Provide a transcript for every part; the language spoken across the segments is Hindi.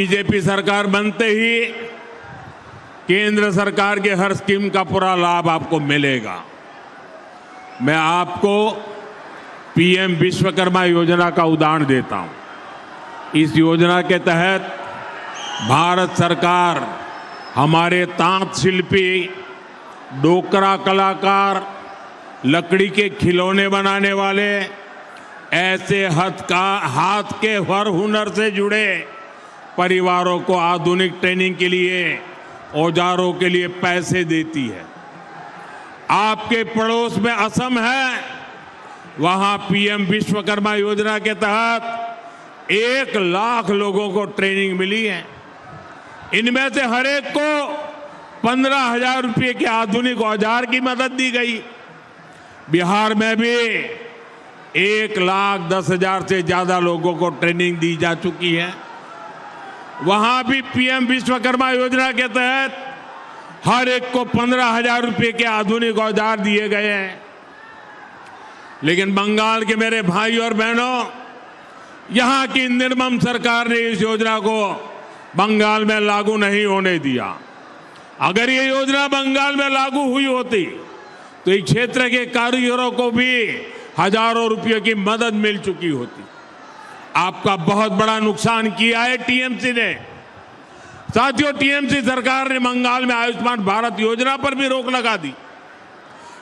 बीजेपी सरकार बनते ही केंद्र सरकार के हर स्कीम का पूरा लाभ आपको मिलेगा। मैं आपको पीएम विश्वकर्मा योजना का उदाहरण देता हूं। इस योजना के तहत भारत सरकार हमारे तांत शिल्पी, डोकरा कलाकार, लकड़ी के खिलौने बनाने वाले, ऐसे हाथ के हर हुनर से जुड़े परिवारों को आधुनिक ट्रेनिंग के लिए, औजारों के लिए पैसे देती है। आपके पड़ोस में असम है, वहां पीएम विश्वकर्मा योजना के तहत 1 लाख लोगों को ट्रेनिंग मिली है। इनमें से हर एक को 15,000 रुपये के आधुनिक औजार की मदद दी गई। बिहार में भी 1,10,000 से ज्यादा लोगों को ट्रेनिंग दी जा चुकी है। वहां भी पीएम विश्वकर्मा योजना के तहत हर एक को 15,000 रुपये के आधुनिक औजार दिए गए हैं। लेकिन बंगाल के मेरे भाई और बहनों, यहां की निर्मम सरकार ने इस योजना को बंगाल में लागू नहीं होने दिया। अगर ये योजना बंगाल में लागू हुई होती तो इस क्षेत्र के कारीगरों को भी हजारों रुपयों की मदद मिल चुकी होती। आपका बहुत बड़ा नुकसान किया है टीएमसी ने। साथियों, टीएमसी सरकार ने बंगाल में आयुष्मान भारत योजना पर भी रोक लगा दी।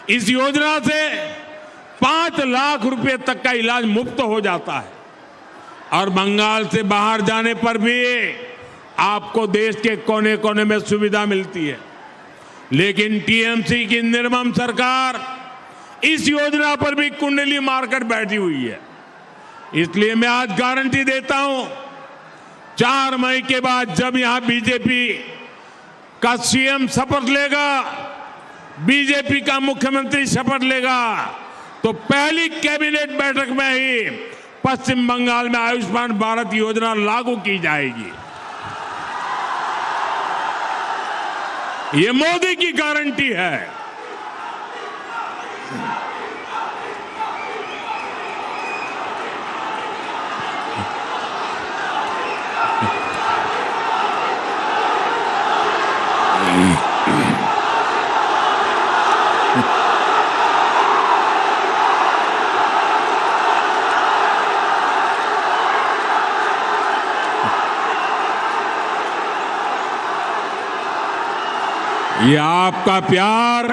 इस योजना से 5 लाख रुपए तक का इलाज मुफ्त हो जाता है और बंगाल से बाहर जाने पर भी आपको देश के कोने कोने में सुविधा मिलती है। लेकिन टीएमसी की निर्मम सरकार इस योजना पर भी कुंडली मारकर बैठी हुई है। इसलिए मैं आज गारंटी देता हूं, 4 मई के बाद जब यहां बीजेपी का सीएम शपथ लेगा, बीजेपी का मुख्यमंत्री शपथ लेगा, तो पहली कैबिनेट बैठक में ही पश्चिम बंगाल में आयुष्मान भारत योजना लागू की जाएगी। ये मोदी की गारंटी है। ये आपका प्यार,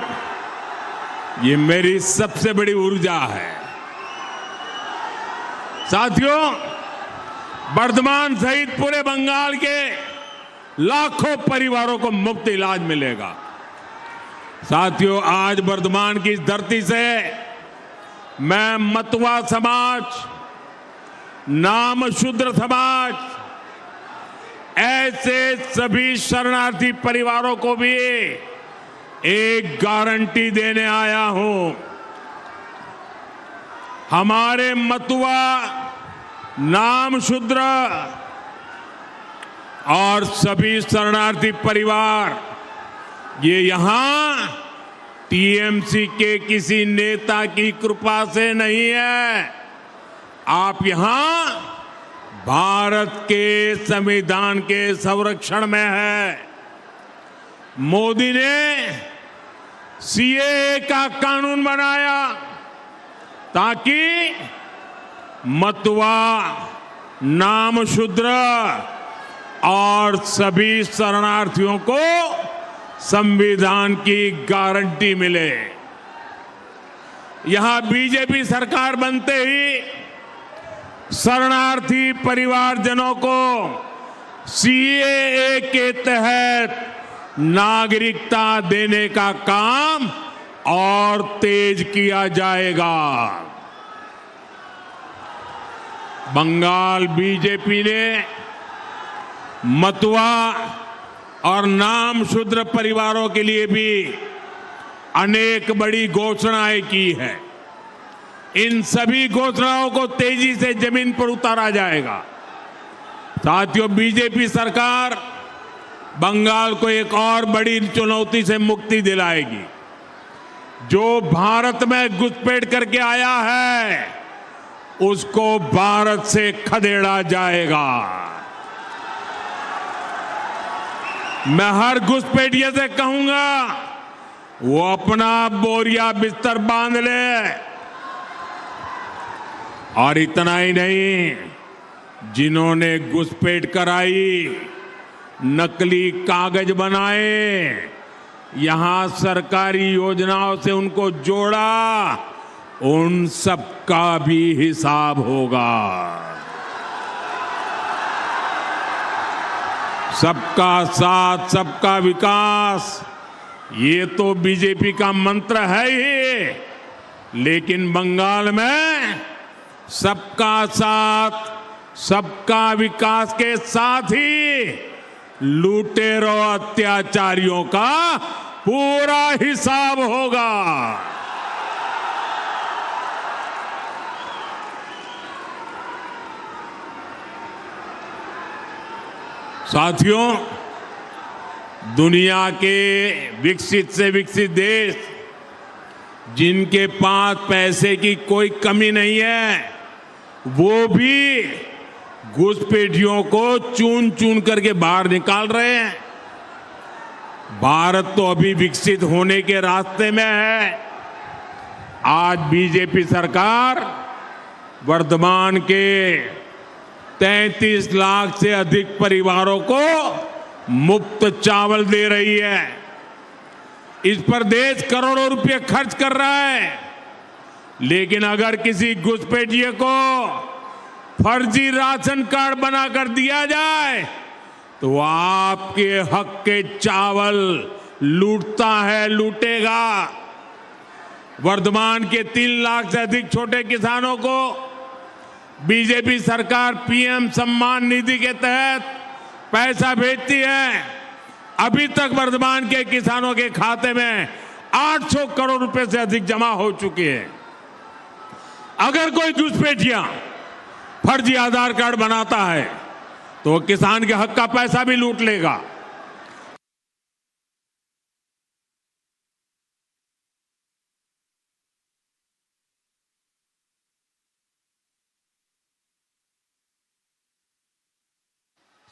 ये मेरी सबसे बड़ी ऊर्जा है। साथियों, बर्धमान सहित पूरे बंगाल के लाखों परिवारों को मुफ्त इलाज मिलेगा। साथियों, आज बर्धमान की इस धरती से मैं मतुआ समाज, नाम शूद्र समाज, ऐसे सभी शरणार्थी परिवारों को भी एक गारंटी देने आया हूं। हमारे मतुआ, नाम शूद्र और सभी शरणार्थी परिवार ये यहां टीएमसी के किसी नेता की कृपा से नहीं है। आप यहां भारत के संविधान के संरक्षण में है। मोदी ने सीएए का कानून बनाया ताकि मतुआ, नाम शूद्र और सभी शरणार्थियों को संविधान की गारंटी मिले। यहां बीजेपी सरकार बनते ही शरणार्थी परिवारजनों को सीएए के तहत नागरिकता देने का काम और तेज किया जाएगा। बंगाल बीजेपी ने मतुआ और नाम शूद्र परिवारों के लिए भी अनेक बड़ी घोषणाएं की है। इन सभी घोषणाओं को तेजी से जमीन पर उतारा जाएगा। साथियों, बीजेपी सरकार बंगाल को एक और बड़ी चुनौती से मुक्ति दिलाएगी। जो भारत में घुसपैठ करके आया है, उसको भारत से खदेड़ा जाएगा। मैं हर घुसपैठिए से कहूंगा वो अपना बोरिया बिस्तर बांध ले। और इतना ही नहीं, जिन्होंने घुसपैठ कराई, नकली कागज बनाए, यहां सरकारी योजनाओं से उनको जोड़ा, उन सबका भी हिसाब होगा। सबका साथ, सबका विकास, ये तो बीजेपी का मंत्र है ही, लेकिन बंगाल में सबका साथ, सबका विकास के साथ ही लुटेरों अत्याचारियों का पूरा हिसाब होगा। साथियों, दुनिया के विकसित से विकसित देश जिनके पास पैसे की कोई कमी नहीं है, वो भी घुसपैठियों को चुन चुन करके बाहर निकाल रहे हैं। भारत तो अभी विकसित होने के रास्ते में है। आज बीजेपी सरकार वर्धमान के 33 लाख से अधिक परिवारों को मुफ्त चावल दे रही है। इस पर देश करोड़ों रुपए खर्च कर रहा है, लेकिन अगर किसी घुसपैठिए को फर्जी राशन कार्ड बनाकर दिया जाए तो आपके हक के चावल लूटता है, लूटेगा। वर्धमान के 3 लाख से अधिक छोटे किसानों को बीजेपी सरकार पीएम सम्मान निधि के तहत पैसा भेजती है। अभी तक वर्धमान के किसानों के खाते में 800 करोड़ रुपए से अधिक जमा हो चुके हैं। अगर कोई घुसपैठिया फर्जी आधार कार्ड बनाता है तो किसान के हक का पैसा भी लूट लेगा।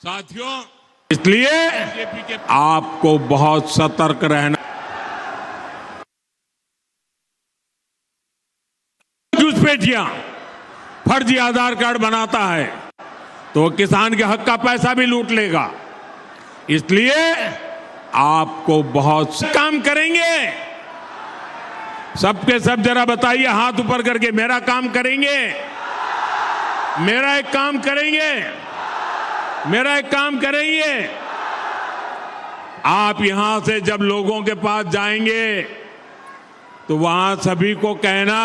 साथियों, इसलिए आपको बहुत सतर्क रहना। घुसपैठिया फर्जी आधार कार्ड बनाता है तो किसान के हक का पैसा भी लूट लेगा। इसलिए आपको बहुत काम करेंगे। सबके सब जरा बताइए हाथ ऊपर करके, मेरा काम करेंगे, मेरा एक काम करेंगे, मेरा एक काम करेंगे। आप यहां से जब लोगों के पास जाएंगे तो वहां सभी को कहना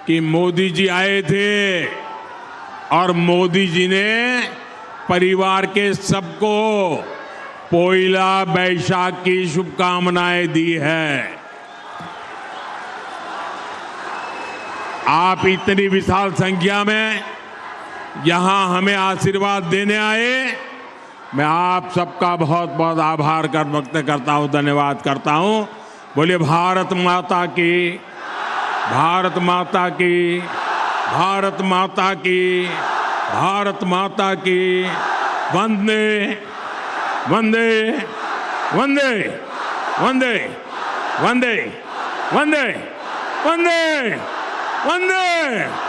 कि मोदी जी आए थे और मोदी जी ने परिवार के सबको पोइला बैशाख की शुभकामनाएं दी है। आप इतनी विशाल संख्या में यहां हमें आशीर्वाद देने आए, मैं आप सबका बहुत बहुत आभार व्यक्त करता हूं, धन्यवाद करता हूं। बोलिए भारत माता की, भारत माता की, भारत माता की, भारत माता की। वंदे वंदे वंदे वंदे वंदे वंदे वंदे वंदे।